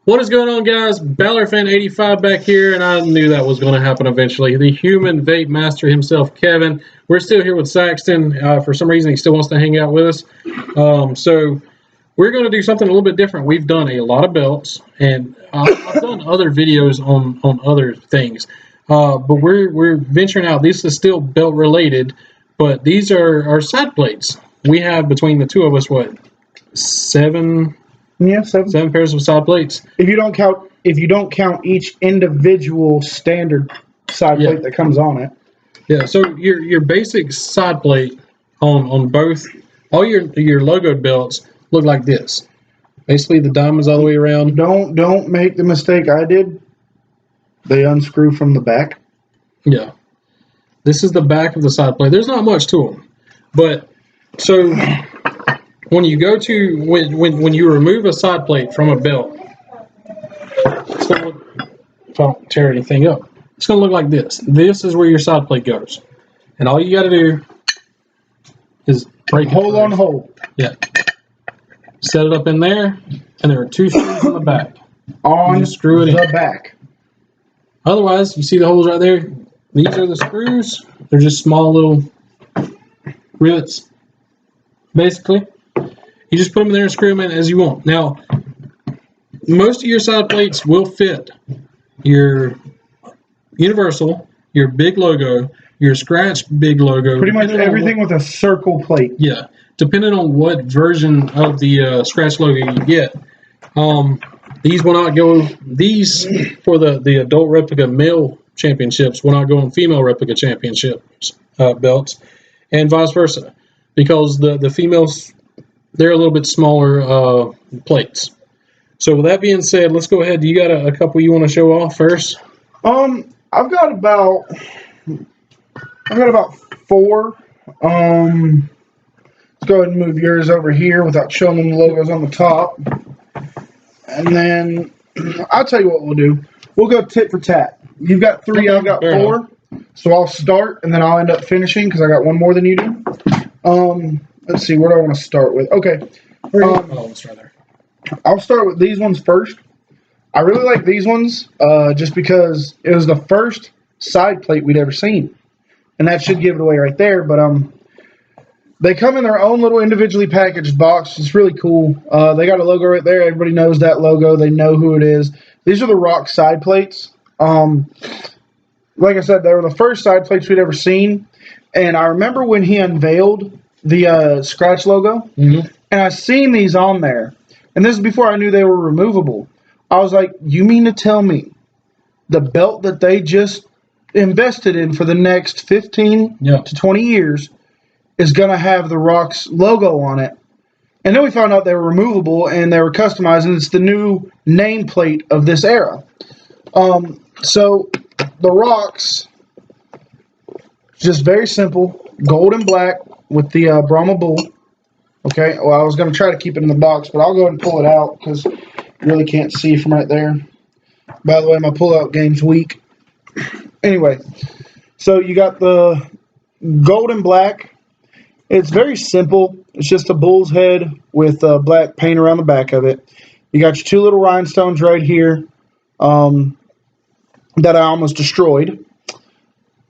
What is going on, guys? BalorFan85 back here, and I knew that was going to happen eventually. The human vape master himself, Kevin. We're still here with Saxton. For some reason, he still wants to hang out with us. So we're going to do something a little bit different. We've done a lot of belts, and I've done other videos on other things. But we're venturing out. This is still belt related, but these are our side plates. We have, between the two of us, what, seven pairs of side plates. If you don't count each individual standard side plate that comes on it. Yeah, so your basic side plate on both, all your logoed belts look like this. Basically the diamonds all the way around. Don't make the mistake I did. They unscrew from the back. Yeah. This is the back of the side plate. There's not much to them. But so when you go to when you remove a side plate from a belt, it's gonna look, if I don't tear anything up, it's gonna look like this. This is where your side plate goes, and all you got to do is break it. Hold on hold. Yeah. Set it up in there, and there are two screws on the back. On you screw it the in. back. Otherwise, you see the holes right there. These are the screws. They're just small little rivets, basically. You just put them in there and screw them in as you want. Now, most of your side plates will fit your universal, your big logo, your scratch big logo. Pretty much everything with a circle plate. Yeah, depending on what version of the scratch logo you get. These will not go. These for the adult replica male championships will not go on female replica championships belts, and vice versa, because the females, they're a little bit smaller plates. So with that being said, let's go ahead. You got a couple you want to show off first? I've got about four. Let's go ahead and move yours over here without showing them the logos on the top. And then I'll tell you what we'll do. We'll go tit for tat. You've got three, I've got four. So I'll start and then I'll end up finishing because I got one more than you do. Let's see, where do I want to start with? Okay. It's right there. I'll start with these ones first. I really like these ones just because it was the first side plate we'd ever seen. And that should give it away right there. But they come in their own little individually packaged box. It's really cool. They got a logo right there. Everybody knows that logo. They know who it is. These are the Rock side plates. Like I said, they were the first side plates we'd ever seen. And I remember when he unveiled the scratch logo. And I seen these on there. And this is before I knew they were removable. I was like, you mean to tell me the belt that they just invested in for the next 15 to 20 years is going to have the Rock's logo on it? And then we found out they were removable and they were customized, and it's the new nameplate of this era. So the Rocks, just very simple, gold and black with the Brahma Bull. Okay, well, I was going to try to keep it in the box, but I'll go ahead and pull it out because you really can't see from right there. By the way, my pull-out game's weak. Anyway, so you got the gold and black. It's very simple. It's just a bull's head with black paint around the back of it. You got your two little rhinestones right here that I almost destroyed.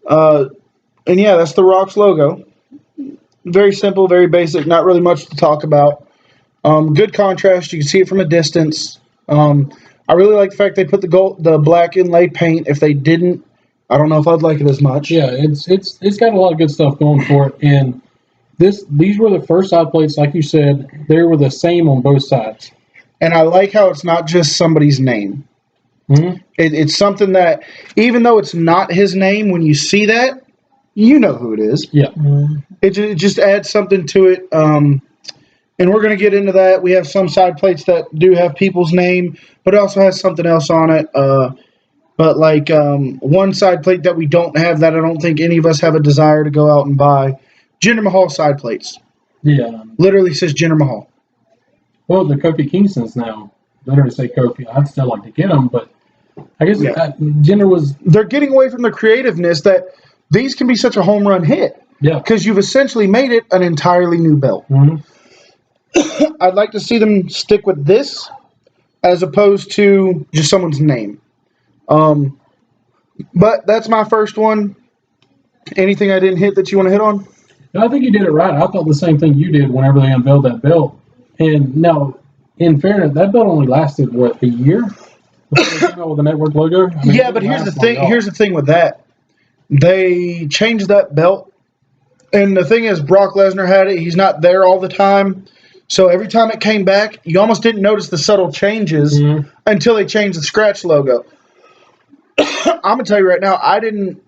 And yeah, that's the Rocks logo. Very simple, very basic, not really much to talk about. Good contrast. You can see it from a distance. I really like the fact they put the black inlay paint. If they didn't, I don't know if I'd like it as much. Yeah, it's got a lot of good stuff going for it. And these were the first side plates, like you said. They were the same on both sides. And I like how it's not just somebody's name. It's something that, even though it's not his name, when you see that, you know who it is. Yeah. It just adds something to it. And we're going to get into that. We have some side plates that do have people's name, but it also has something else on it. But like one side plate that we don't have that I don't think any of us have a desire to go out and buy, Jinder Mahal side plates. Yeah. Literally says Jinder Mahal. Well, the Kofi Kingston's now literally say Kofi. I'd still like to get them, but I guess Jinder was... They're getting away from the creativeness that these can be such a home run hit. Yeah. Because you've essentially made it an entirely new belt. I'd like to see them stick with this as opposed to just someone's name. But that's my first one. Anything I didn't hit that you want to hit on? I think you did it right. I thought the same thing you did whenever they unveiled that belt. And now, in fairness, that belt only lasted, what, a year? Before they came out with the network logo? I mean, Yeah, but here's the thing. long. Here's the thing with that. They changed that belt. And the thing is, Brock Lesnar had it. He's not there all the time. So every time it came back, you almost didn't notice the subtle changes until they changed the scratch logo. I'm going to tell you right now, I didn't.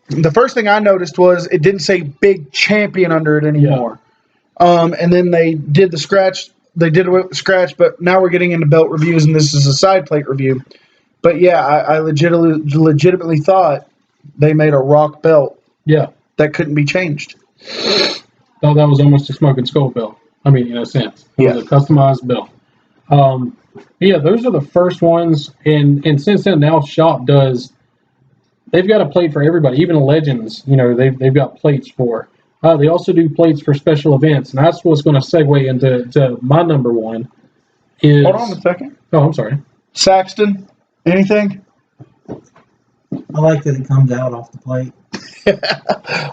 The first thing I noticed was it didn't say big champion under it anymore. Yeah. And then they did the scratch. They did it with the scratch, but now we're getting into belt reviews, and this is a side plate review. But yeah, I legitimately thought they made a rock belt. Yeah. That couldn't be changed. Thought that was almost a smoking skull belt. I mean, in a sense. It was a customized belt. Yeah, those are the first ones. And since then, now Shop does, they've got a plate for everybody. Even the Legends, they've got plates for. They also do plates for special events. And that's what's going to segue into my number one. Hold on a second. Oh, I'm sorry. Saxton, anything? I like that it comes out off the plate.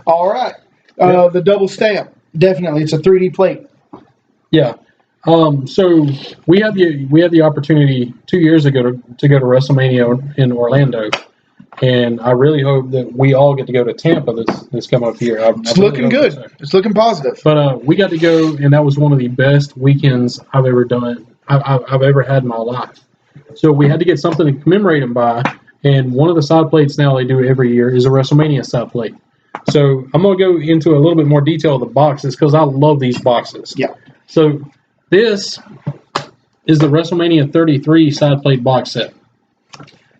All right. The double stamp. Definitely. It's a 3D plate. Yeah. So we had the opportunity 2 years ago to go to WrestleMania in Orlando, and I really hope that we all get to go to Tampa this coming up here. It's looking good. So. It's looking positive. But we got to go, and that was one of the best weekends I've ever done. I've ever had in my life. So we had to get something to commemorate them by, and one of the side plates now they do every year is a WrestleMania side plate. So I'm going to go into a little bit more detail of the boxes because I love these boxes. Yeah. So this is the WrestleMania 33 side plate box set.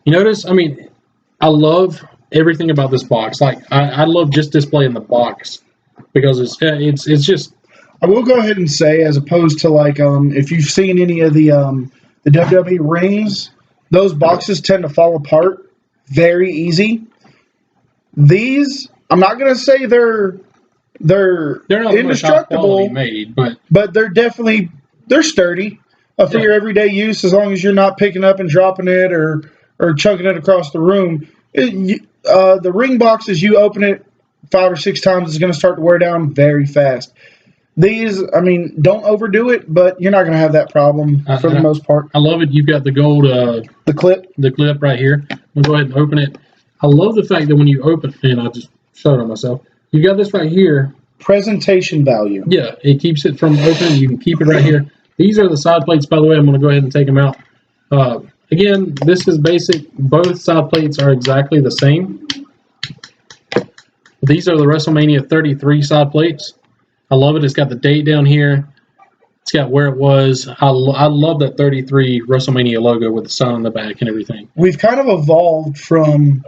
You notice, I mean, I love everything about this box. Like, I love just displaying the box because it's just. I will go ahead and say, as opposed to like, if you've seen any of the WWE rings, those boxes tend to fall apart very easy. These, I'm not going to say they're not indestructible, made, but they're sturdy for your everyday use as long as you're not picking up and dropping it or chucking it across the room. The ring boxes, you open it 5 or 6 times, it's going to start to wear down very fast. These, I mean, don't overdo it, but you're not going to have that problem for the most part. I love it. You've got the gold the clip right here. We'll go ahead and open it. I love the fact that when you open it, and I just showed it on myself, you got this right here. Presentation value. Yeah, it keeps it from opening. You can keep it right here. These are the side plates, by the way. I'm going to go ahead and take them out. Again, this is basic. Both side plates are exactly the same. These are the WrestleMania 33 side plates. I love it. It's got the date down here. It's got where it was. I love that 33 WrestleMania logo with the sun on the back and everything. We've kind of evolved from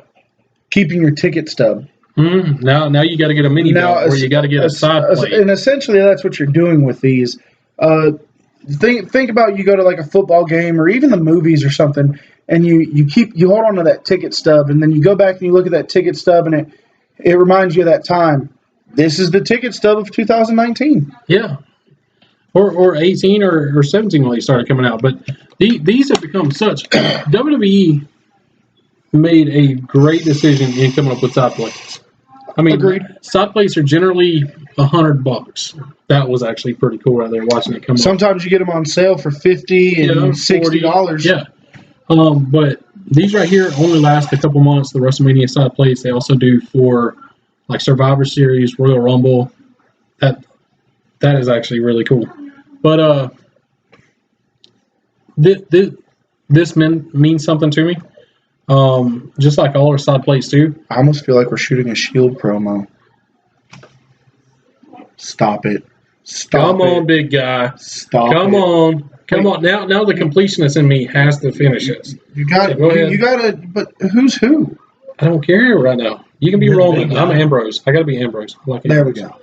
keeping your ticket stub. Now you got to get a mini belt where you got to get a side plate. And essentially that's what you're doing with these. Think about you go to like a football game or even the movies or something, and you hold on to that ticket stub, and then you go back and you look at that ticket stub, and it reminds you of that time. This is the ticket stub of 2019. Yeah. Or 18 or 17 when they started coming out. But these have become such. WWE made a great decision in coming up with side plates. I mean, agreed. Side plates are generally $100. That was actually pretty cool right there watching it come up. Sometimes you get them on sale for $50 and $60. Yeah. But these right here only last a couple months. The WrestleMania side plates, they also do for like Survivor Series, Royal Rumble. That is actually really cool. But this means something to me. Just like all our side plates do. I almost feel like we're shooting a Shield promo. Stop it. Come on, big guy. Come on. Now the completionist in me has to finish this. You got it. But who's who? I don't care right now. You can be Roman. I'm Ambrose. I got to be Ambrose. There we go.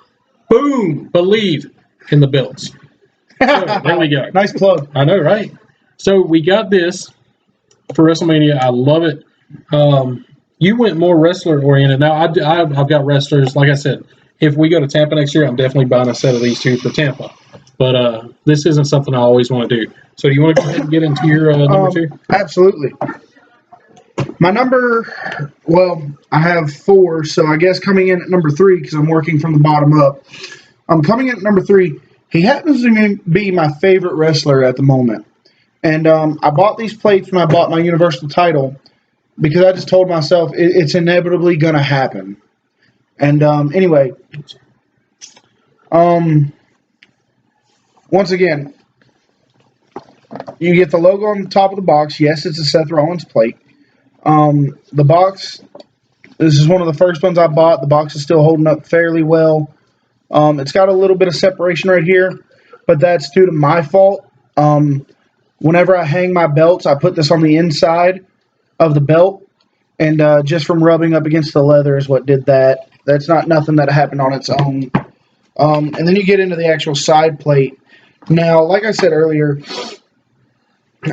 Boom. Believe in the belts. So, there we go. Nice plug. I know, right? So we got this for WrestleMania. I love it. You went more wrestler oriented. Now I've got wrestlers. Like I said, if we go to Tampa next year, I'm definitely buying a set of these two for Tampa. But this isn't something I always want to do. So do you want to go ahead and get into your number 2? Absolutely. My number, well, I have 4, so I guess coming in at number 3, because I'm working from the bottom up. I'm coming in at number 3. He happens to be my favorite wrestler at the moment. And I bought these plates when I bought my Universal title because I just told myself it's inevitably going to happen. And anyway, once again, you get the logo on the top of the box. Yes, it's a Seth Rollins plate. The box, this is one of the first ones I bought. The box is still holding up fairly well. It's got a little bit of separation right here, but that's due to my fault. Whenever I hang my belts, I put this on the inside of the belt, and just from rubbing up against the leather is what did that. That's not nothing that happened on its own. And then you get into the actual side plate. Now, like I said earlier,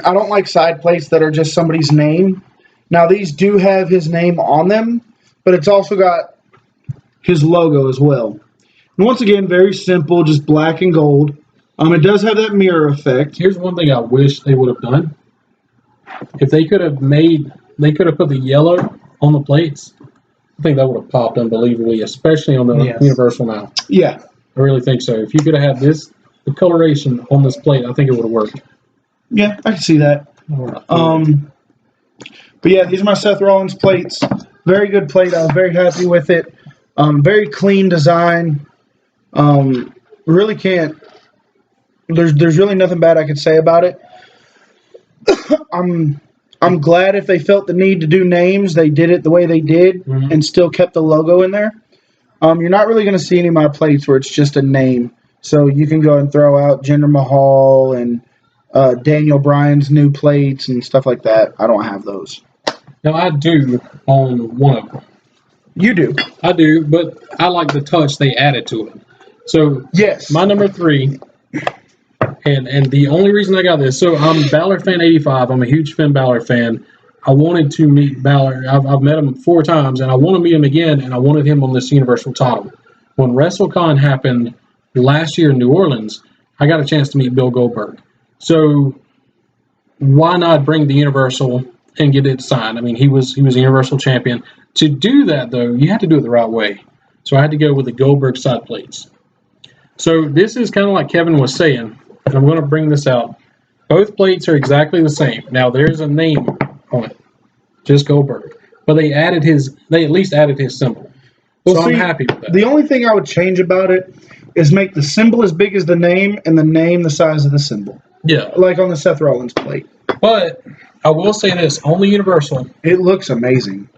I don't like side plates that are just somebody's name. Now, these do have his name on them, but it's also got his logo as well. And once again, very simple, just black and gold. It does have that mirror effect. Here's one thing I wish they would have done. If they could have put the yellow on the plates, I think that would have popped unbelievably, especially on the Universal now. Yeah. I really think so. If you could have had the coloration on this plate, I think it would have worked. Yeah, I can see that. But yeah, these are my Seth Rollins plates. Very good plate. I was very happy with it. Very clean design. Really can't. There's really nothing bad I could say about it. I'm glad if they felt the need to do names, they did it the way they did and still kept the logo in there. You're not really going to see any of my plates where it's just a name. So you can go and throw out Jinder Mahal and Daniel Bryan's new plates and stuff like that. I don't have those. Now, I do on one of them. You do. I do, but I like the touch they added to it. So, yes, my number 3, and the only reason I got this, so I'm Balor fan 85. I'm a huge Finn Balor fan. I wanted to meet Balor. I've met him 4 times, and I want to meet him again, and I wanted him on this Universal title. When WrestleCon happened last year in New Orleans, I got a chance to meet Bill Goldberg. So, why not bring the Universal and get it signed? I mean, he was a Universal champion. To do that, though, you had to do it the right way. So I had to go with the Goldberg side plates. So this is kind of like Kevin was saying, and I'm going to bring this out. Both plates are exactly the same. Now, there's a name on it, just Goldberg. But they at least added his symbol. Well, so see, I'm happy with that. The only thing I would change about it is make the symbol as big as the name and the name the size of the symbol. Yeah. Like on the Seth Rollins plate. But I will say this, on the Universal. It looks amazing.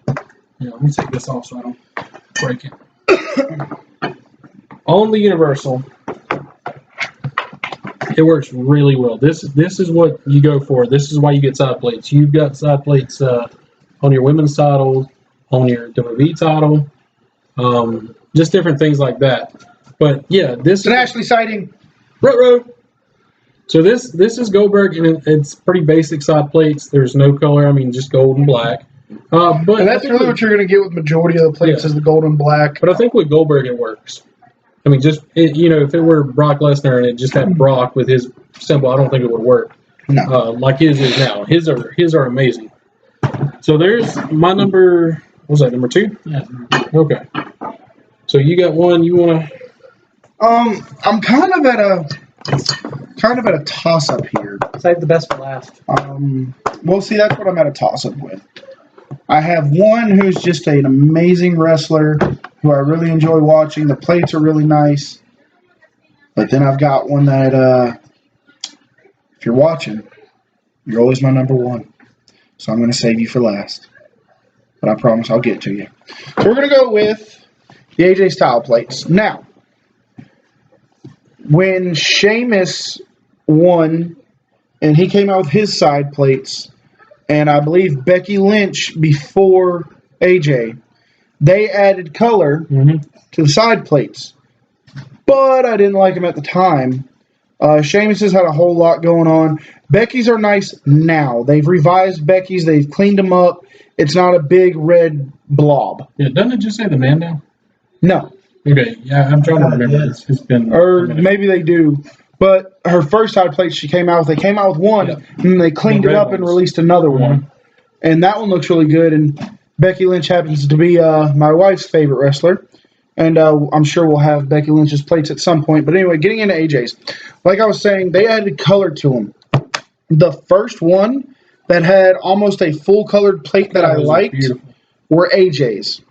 Yeah, let me take this off so I don't break it. On the Universal, it works really well. This is what you go for. This is why you get side plates. You've got side plates on your women's title, on your WWE title, just different things like that. But yeah, this it's an Ashley sighting. Road. So this is Goldberg, and it's pretty basic side plates. There's no color. I mean, just gold and black. But and that's really what you're going to get with majority of the plates is the gold and black. But I think with Goldberg it works. I mean, if it were Brock Lesnar and it just had Brock with his symbol, I don't think it would work. No. Like his is now. His are amazing. So there's my number. What was that, number 2? Yeah. Okay. So you got one you want to? I'm kind of at a toss up here. Save the best for last. Well, see, that's what I'm at a toss up with. I have one who's just an amazing wrestler who I really enjoy watching. The plates are really nice. But then I've got one that, if you're watching, you're always my number 1. So I'm going to save you for last. But I promise I'll get to you. So we're going to go with the AJ Style plates. Now, when Sheamus won and he came out with his side plates, and I believe Becky Lynch before AJ, they added color to the side plates. But I didn't like them at the time. Sheamus's had a whole lot going on. Becky's are nice now. They've revised Becky's. They've cleaned them up. It's not a big red blob. Yeah, doesn't it just say the man now? No. Okay, yeah, I'm trying to remember. Yeah. It's been. Or maybe they do. But her first side plate she came out with, they came out with one, Yeah. and then they cleaned The it red up and ones. released another Mhm. one. And that one looks really good. And Becky Lynch happens to be my wife's favorite wrestler. And I'm sure we'll have Becky Lynch's plates at some point. But anyway, getting into AJ's. Like I was saying, they added color to them. The first one that had almost a full colored plate that I Those are liked beautiful. were AJ's.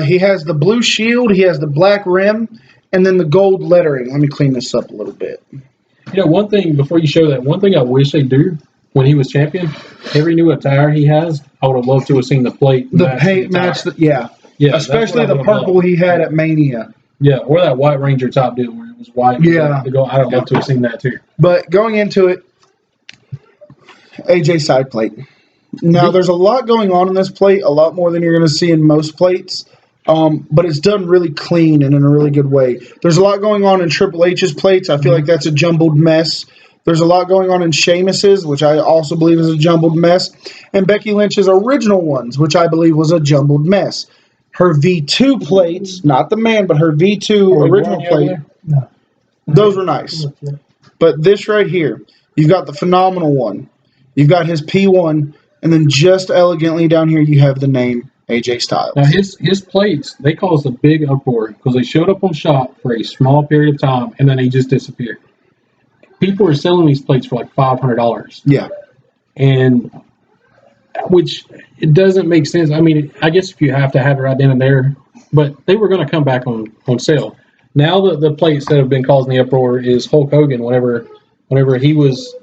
He has the blue shield, he has the black rim, and then the gold lettering. Let me clean this up a little bit. You know, one thing before you show that, one thing I wish they do when he was champion, every new attire he has, I would have loved to have seen the plate. The match paint the attire. match, yeah. Yeah, that's Especially what I the would have purple loved. he had at Mania. Yeah, or that White Ranger top deal where it was white. with Yeah. The gold. I'd love to have seen that too. But going into it, AJ side plate. Now, there's a lot going on in this plate, a lot more than you're going to see in most plates. But it's done really clean and in a really good way. There's a lot going on in Triple H's plates. I feel like that's a jumbled mess. There's a lot going on in Sheamus's, which I also believe is a jumbled mess. And Becky Lynch's original ones, which I believe was a jumbled mess. Her V2 plates, not the man, but her V2 original plate, No. those were nice. But this right here, you've got the phenomenal one. You've got his P1, and then just elegantly down here you have the name AJ Styles. Now his plates, they caused a big uproar because they showed up on shop for a small period of time and then they just disappeared. People are selling these plates for like $500. Yeah. And which it doesn't make sense. I mean, I guess if you have to have it right then and there, but they were going to come back on sale. Now the plates that have been causing the uproar is Hulk Hogan. Whenever he was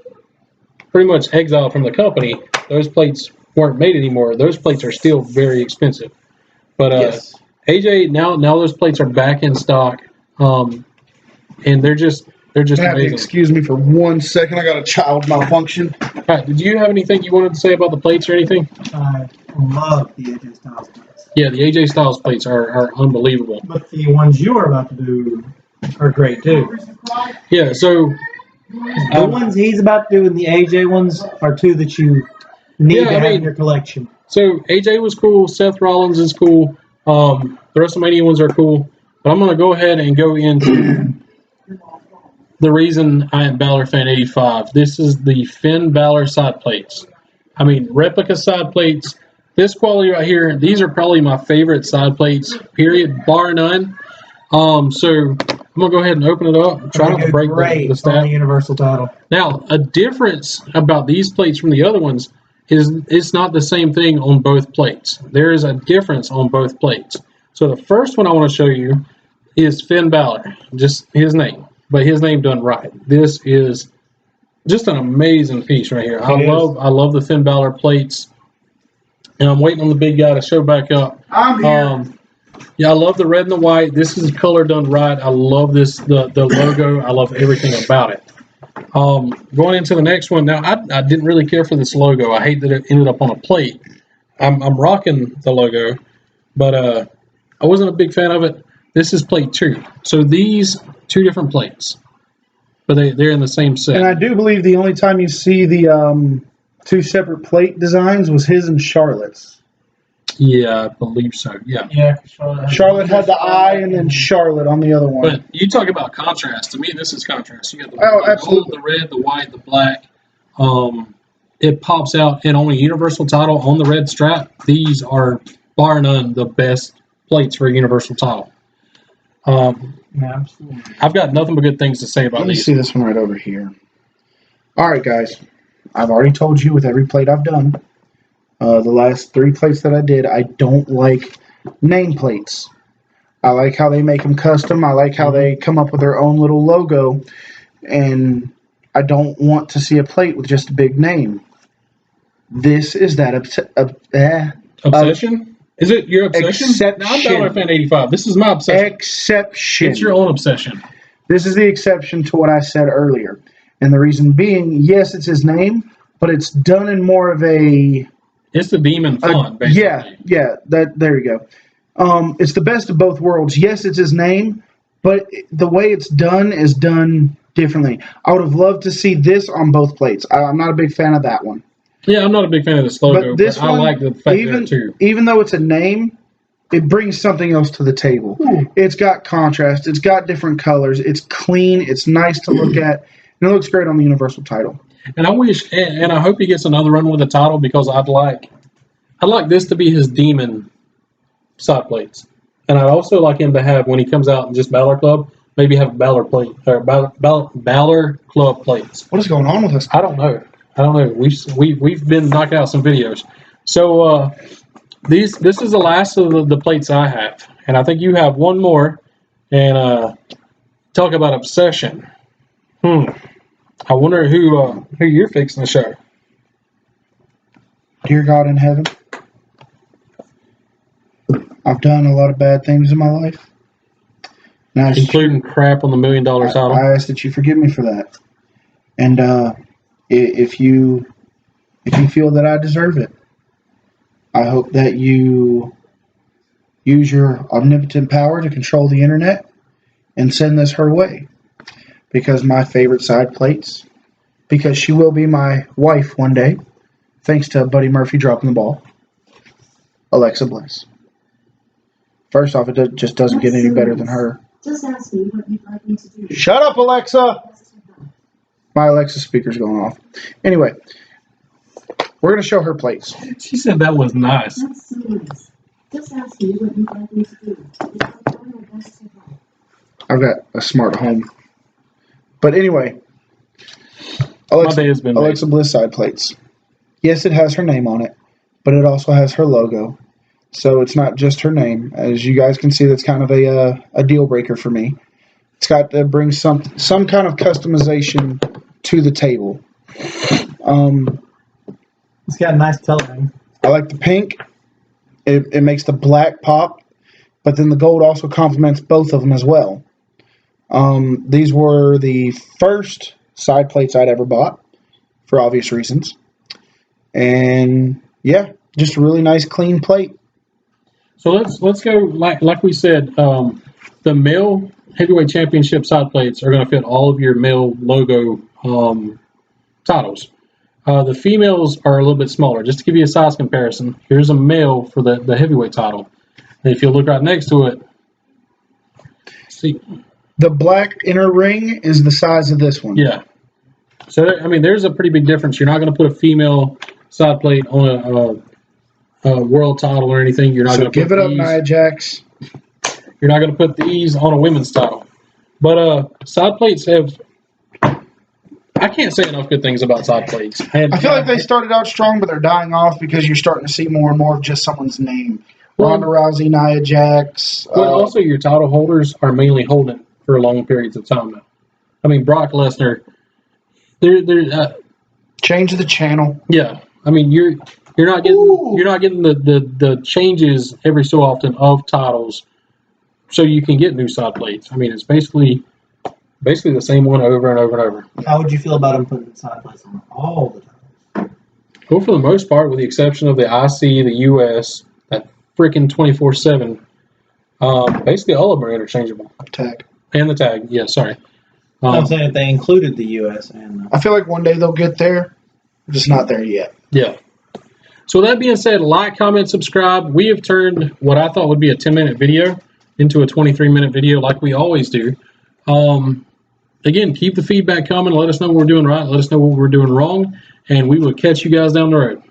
pretty much exiled from the company, those plates weren't made anymore. Those plates are still very expensive. But Yes. AJ now those plates are back in stock, and they're just Have to amazing. excuse me for 1 second. I got a child malfunction. Pat, did you have anything you wanted to say about the plates or anything? I love the AJ Styles plates. Yeah, the AJ Styles plates are unbelievable. But the ones you are about to do are great too. Yeah, so The ones he's about to do and the AJ ones are two that you need Yeah, to I have mean- in your collection. So AJ was cool. Seth Rollins is cool. The WrestleMania ones are cool. But I'm going to go ahead and go into the reason I am Balor Fan 85. This is the Finn Balor side plates. I mean, replica side plates. This quality right here, these are probably my favorite side plates, period, bar none. So I'm going to go ahead and open it up. Try not to break Great the on stat. the Universal title. Now, a difference about these plates from the other ones is it's not the same thing on both plates. There is a difference on both plates. So the first one I want to show you is Finn Balor, just his name, but his name done right. This is just an amazing piece right here. I love the Finn Balor plates, and I'm waiting on the big guy to show back up. I'm here. Yeah, I love the red and the white. This is color done right. I love this, the logo. I love everything about it. Going into the next one now, I didn't really care for this logo. I hate that it ended up on a plate. I'm rocking the logo, but I wasn't a big fan of it. This is plate 2. So these 2 different plates, but they're in the same set. And I do believe the only time you see the 2 separate plate designs was his and Charlotte's. Yeah, I believe so. Yeah. Yeah, Charlotte had the eye and then Charlotte on the other one. But you talk about contrast. To me, this is contrast. You got the, Oh, the absolutely. gold, the red, the white, the black. It pops out, and on a Universal title on the red strap, these are bar none the best plates for a Universal title. absolutely. I've got nothing but good things to say about Let me these. see this one right over here. All right, guys. I've already told you with every plate I've done, the last 3 plates that I did, I don't like nameplates. I like how they make them custom. I like how they come up with their own little logo. And I don't want to see a plate with just a big name. This is that Obsession? Is it your obsession? Exception. No, I'm Balor Fan 85. This is my obsession. exception. It's your own obsession. This is the exception to what I said earlier. And the reason being, yes, it's his name, but it's done in more of a... It's the demon fun, basically. Yeah, there you go. It's the best of both worlds. Yes, it's his name, but the way it's done is done differently. I would have loved to see this on both plates. I'm not a big fan of that one. Yeah, I'm not a big fan of this logo, But this I one, like the fact there too. even though it's a name, it brings something else to the table. It's got contrast. It's got different colors. It's clean. It's nice to look at. And it looks great on the Universal title. And I wish, and I hope he gets another run with the title, because I'd like this to be his demon side plates. And I'd also like him to have, when he comes out in just Balor Club, maybe have Balor plate or Balor Club plates. What is going on with us? I don't know. We've been knocking out some videos. So this is the last of the plates I have, and I think you have one more. And talk about obsession. I wonder who you're fixing to show. Dear God in heaven, I've done a lot of bad things in my life. Including crap on the $1 million title. I ask that you forgive me for that. And if you feel that I deserve it, I hope that you use your omnipotent power to control the internet and send this her way. Because my favorite side plates, because she will be my wife one day, thanks to Buddy Murphy dropping the ball, Alexa Bliss. First off, it just doesn't get any better than her. Just ask me what you'd like me to do. Shut up, Alexa! My Alexa speaker's going off. Anyway, we're going to show her plates. She said that was nice. That's so nice. Just ask me what you'd like me to do. I've got a smart home. But anyway, My day has been Alexa Bliss side plates. Yes, it has her name on it, but it also has her logo. So it's not just her name. As you guys can see, that's kind of a deal breaker for me. It's got to bring some kind of customization to the table. It's got a nice coloring. I like the pink. It makes the black pop, but then the gold also complements both of them as well. These were the first side plates I'd ever bought, for obvious reasons. And yeah, just a really nice clean plate. So let's go like we said. The male heavyweight championship side plates are going to fit all of your male logo titles. The females are a little bit smaller. Just to give you a size comparison, here's a male for the heavyweight title. And if you look right next to it, see. The black inner ring is the size of this one. Yeah. So, there's a pretty big difference. You're not going to put a female side plate on a world title or anything. You're not going to give it up, Nia Jax. You're not going to put these on a women's title. But side plates have... I can't say enough good things about side plates. I feel like they started out strong, but they're dying off because you're starting to see more and more of just someone's name. Ronda Rousey, Nia Jax. Well, also your title holders are mainly holding for long periods of time now. Brock Lesnar, change the channel. Yeah, you're not getting the changes every so often of titles, so you can get new side plates. It's basically the same one over and over and over. How would you feel about them putting side plates on all the titles? Well, for the most part, with the exception of the IC, the US, that freaking 24/7, basically all of them are interchangeable. Tag. And the tag, yeah, sorry. I'm saying if they included the US and I feel like one day they'll get there. We're just not there yet. Yeah. So that being said, like, comment, subscribe. We have turned what I thought would be a 10-minute video into a 23-minute video like we always do. Again, keep the feedback coming. Let us know what we're doing right. Let us know what we're doing wrong. And we will catch you guys down the road.